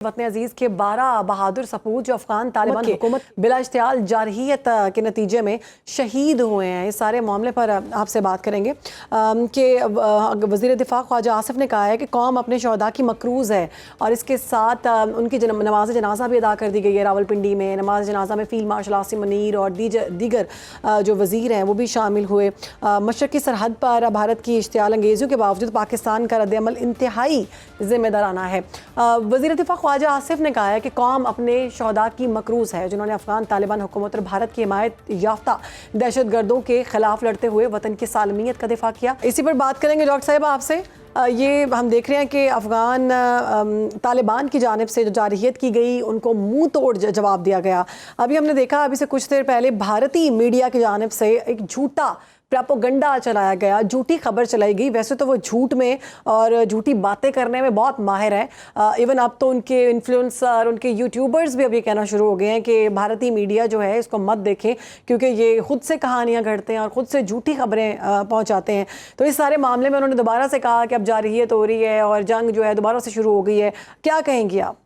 वतन अजीज के 12 बहादुर सपूत जो अफगान तालिबान हुकूमत बिला इश्तियाल जारहियत के नतीजे में शहीद हुए हैं, इस सारे मामले पर आपसे बात करेंगे कि वज़ीर दिफा ख्वाजा आसिफ ने कहा है कि कौम अपने शहदा की मकरूज़ है और इसके साथ उनकी नमाज जनाजा भी अदा कर दी गई है। रावलपिंडी में नमाज जनाजा में फ़ील्ड मार्शल आसिम मुनीर और दीगर जो वज़ीर हैं वो भी शामिल हुए। मशरक़ी सरहद पर भारत की इश्तियाल अंगेज़ियों के बावजूद पाकिस्तान का रद्द-ए-अमल इंतहाई ज़िम्मेदाराना है। वज़ीर दिफा ख्वाजा आसिफ ने कहा है कि कौम अपने शहदा की मकरूज़ है जिन्होंने अफगान तालिबान हुकूमत और भारत की हिमायत याफ्ता दहशत गर्दों के खिलाफ लड़ते हुए वतन की सालमियत का दिफा किया। इसी पर बात करेंगे डॉक्टर साहिबा आपसे। ये हम देख रहे हैं कि अफगान तालिबान की जानिब से जो जारहियत की गई उनको मुंह तोड़ जवाब दिया गया। अभी हमने देखा अभी से कुछ देर पहले भारतीय मीडिया की जानिब से एक झूठा प्रोपेगेंडा चलाया गया, झूठी खबर चलाई गई। वैसे तो वो झूठ में और झूठी बातें करने में बहुत माहिर हैं। इवन अब तो उनके इन्फ्लुएंसर, उनके यूट्यूबर्स भी अब ये कहना शुरू हो गए हैं कि भारतीय मीडिया जो है इसको मत देखें क्योंकि ये खुद से कहानियां गढ़ते हैं और ख़ुद से झूठी खबरें पहुंचाते हैं। तो इस सारे मामले में उन्होंने दोबारा से कहा कि अब जारहियत हो रही है और जंग जो है दोबारा से शुरू हो गई है। क्या कहेंगी आप?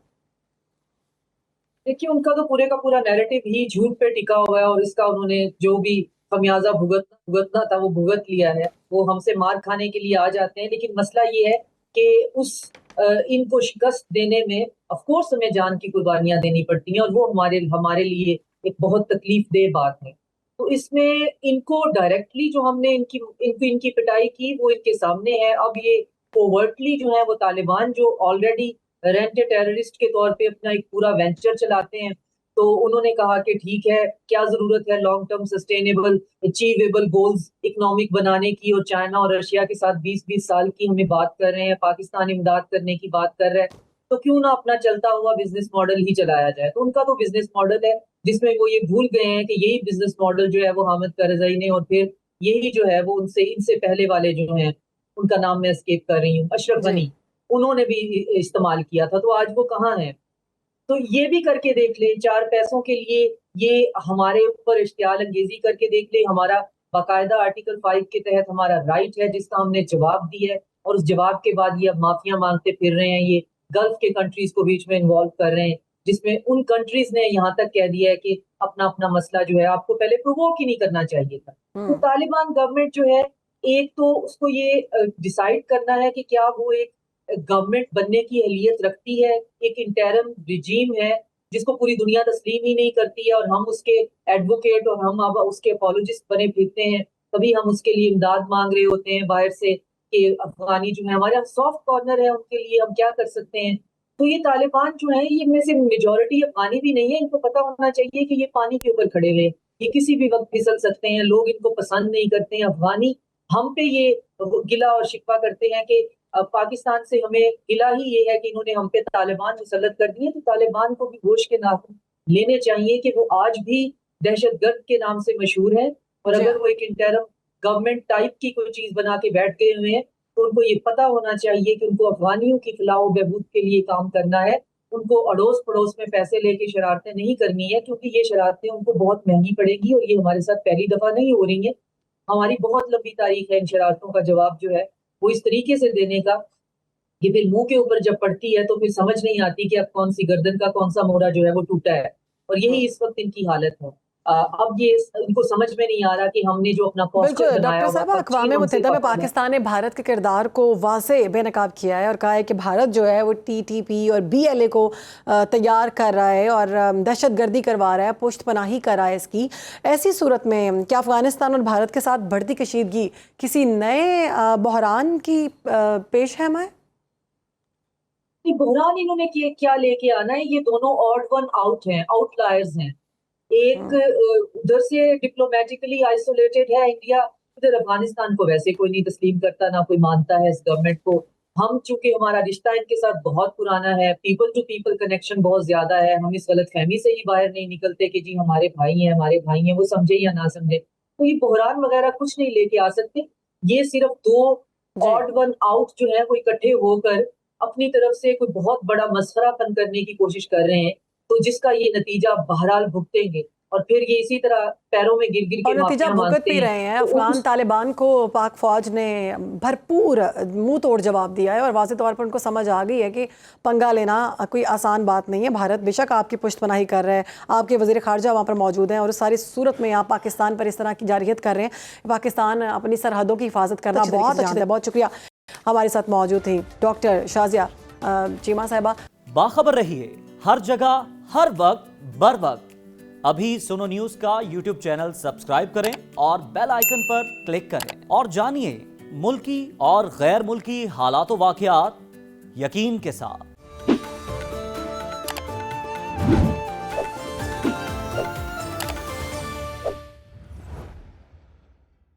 देखिए, उनका तो पूरे का पूरा नैरेटिव ही झूठ पे टिका हुआ है और इसका उन्होंने जो भी खमियाजा भुगतना था वो भुगत लिया है। वो हमसे मार खाने के लिए आ जाते हैं, लेकिन मसला ये है कि इनको शिकस्त देने में ऑफ कोर्स हमें जान की कुर्बानियां देनी पड़ती हैं और वो हमारे लिए एक बहुत तकलीफ देह बात है। तो इसमें इनको डायरेक्टली जो हमने इनकी पिटाई की वो इनके सामने है। अब ये कोवर्टली जो है वो तालिबान जो ऑलरेडी रेंट टेररिस्ट के तौर पे अपना एक पूरा वेंचर चलाते हैं, तो उन्होंने कहा कि ठीक है, क्या जरूरत है long term sustainable achievable goals economic बनाने की, और चाइना और रशिया के साथ 20-20 साल की हमें बात कर रहे हैं, पाकिस्तान इमदाद करने की बात कर रहा है, तो क्यों ना अपना चलता हुआ बिजनेस मॉडल ही चलाया जाए। तो उनका तो बिजनेस मॉडल है जिसमें वो ये भूल गए हैं कि यही बिजनेस मॉडल जो है वो हामिद करज़ई ने, और फिर यही जो है वो इनसे पहले वाले जो हैं, उनका नाम मैं एस्केप कर रही हूँ, अशरफ गनी, उन्होंने भी इस्तेमाल किया था। तो आज वो कहाँ है? तो ये भी करके देख ले, 4 पैसों के लिए ये हमारे ऊपर इश्तियाल अंगेजी करके देख ले। हमारा बाकायदा आर्टिकल 5 के तहत हमारा राइट है जिसका हमने जवाब दिया है, और उस जवाब के बाद ये अब माफिया मांगते फिर रहे हैं। ये गल्फ के कंट्रीज को बीच में इन्वॉल्व कर रहे हैं, जिसमें उन कंट्रीज ने यहाँ तक कह दिया है कि अपना अपना मसला जो है आपको पहले प्रोवोक ही नहीं करना चाहिए था। तो तालिबान गवर्नमेंट जो है, एक तो उसको ये डिसाइड करना है कि क्या वो एक गवर्नमेंट बनने की अहलियत रखती है, एक इंटरम रिजीम है जिसको पूरी दुनिया तस्लीम ही नहीं करती है, और हम उसके एडवोकेट और हम अब उसके अपोलोजिस्ट बने फिरते हैं। कभी हम उसके लिए इमदाद मांग रहे होते हैं बाहर से कि अफगानी जो है हमारे सॉफ्ट कॉर्नर है, उनके लिए हम क्या कर सकते हैं। तो ये तालिबान जो है, ये में से मेजोरिटी अफगानी भी नहीं है। इनको पता होना चाहिए कि ये पानी के ऊपर खड़े हुए, ये किसी भी वक्त फिसल सकते हैं। लोग इनको पसंद नहीं करते हैं अफगानी, हम पे ये गिला और शिकवा करते हैं कि पाकिस्तान से हमें गिला ही ये है कि इन्होंने हम पे तालिबान मुसल्लत कर दिए। तो तालिबान को भी होश के नाखून लेने चाहिए कि वो आज भी दहशतगर्द के नाम से मशहूर है, और अगर वो एक इंटरम गवर्नमेंट टाइप की कोई चीज बना के बैठ गए हुए हैं तो उनको ये पता होना चाहिए कि उनको अफगानियों की फलाह बहबूद के लिए काम करना है। उनको अड़ोस पड़ोस में पैसे लेके शरारतें नहीं करनी है, क्योंकि ये शरारतें उनको बहुत महंगी पड़ेगी, और ये हमारे साथ पहली दफा नहीं हो रही है। हमारी बहुत लंबी तारीख है इन शरारतों का जवाब जो है वो इस तरीके से देने का कि फिर मुंह के ऊपर जब पड़ती है तो फिर समझ नहीं आती कि अब कौन सी गर्दन का कौन सा मोहरा जो है वो टूटा है। और यही इस वक्त इनकी हालत है। अब ये इनको समझ में नहीं आ रहा कि हमने जो अपना बिल्कुल डॉक्टर साहब, अक़वाम मुत्तहिदा में पाकिस्तान ने भारत के किरदार को वाज़ेह बेनकाब किया है और कहा है कि भारत जो है वो TTP और BLA को तैयार कर रहा है और दहशत गर्दी करवा रहा है, पुश्त पनाही कर रहा है इसकी। ऐसी सूरत में क्या अफगानिस्तान और भारत के साथ बढ़ती कशीदगी किसी नए बहरान की पेश है? मैं बहरान इन्होंने क्या लेके आना है? ये दोनों ऑड वन आउट हैं, आउटलायर्स हैं। एक उधर से डिप्लोमेटिकली आइसोलेटेड है इंडिया, इधर अफगानिस्तान को वैसे कोई नहीं तस्लीम करता, ना कोई मानता है इस गवर्नमेंट को। हम चूंकि हमारा रिश्ता इनके साथ बहुत पुराना है, पीपल टू पीपल कनेक्शन बहुत ज्यादा है, हम इस गलत फहमी से ही बाहर नहीं निकलते कि जी हमारे भाई हैं, हमारे भाई हैं, वो समझे या ना समझे। तो ये बहरान वगैरह कुछ नहीं लेके आ सकते। ये सिर्फ दो ऑड वन आउट जो है वो इकट्ठे होकर अपनी तरफ से कोई बहुत बड़ा मसखरापन करने की कोशिश कर रहे हैं, तो जिसका ये नतीजा बहरहाल भुगतेंगे। اور پھر یہ اسی طرح پیروں میں گر گر کے اور نتیجہ معافیاں بھگت مانگتے بھی رہے ہیں. تو افغان طالبان کو پاک فوج نے بھرپور منہ توڑ جواب دیا ہے اور واضح طور پر ان کو سمجھ آ گئی ہے کہ پنگا لینا کوئی آسان بات نہیں ہے. بھارت بے شک آپ کی پشت پناہی کر رہے ہیں, آپ کے وزیر خارجہ وہاں پر موجود ہیں, اور اس ساری صورت میں آپ پاکستان پر اس طرح کی جارحیت کر رہے ہیں. پاکستان اپنی سرحدوں کی حفاظت کرنا بہت اچھا ہے. بہت شکریہ. ہمارے ساتھ موجود تھیں ڈاکٹر شازیہ چیمہ صاحبہ. باخبر رہیے ہر جگہ ہر وقت بر وقت. ابھی سنو نیوز کا یوٹیوب چینل سبسکرائب کریں اور بیل آئیکن پر کلک کریں اور جانیے ملکی اور غیر ملکی حالات و واقعات یقین کے ساتھ.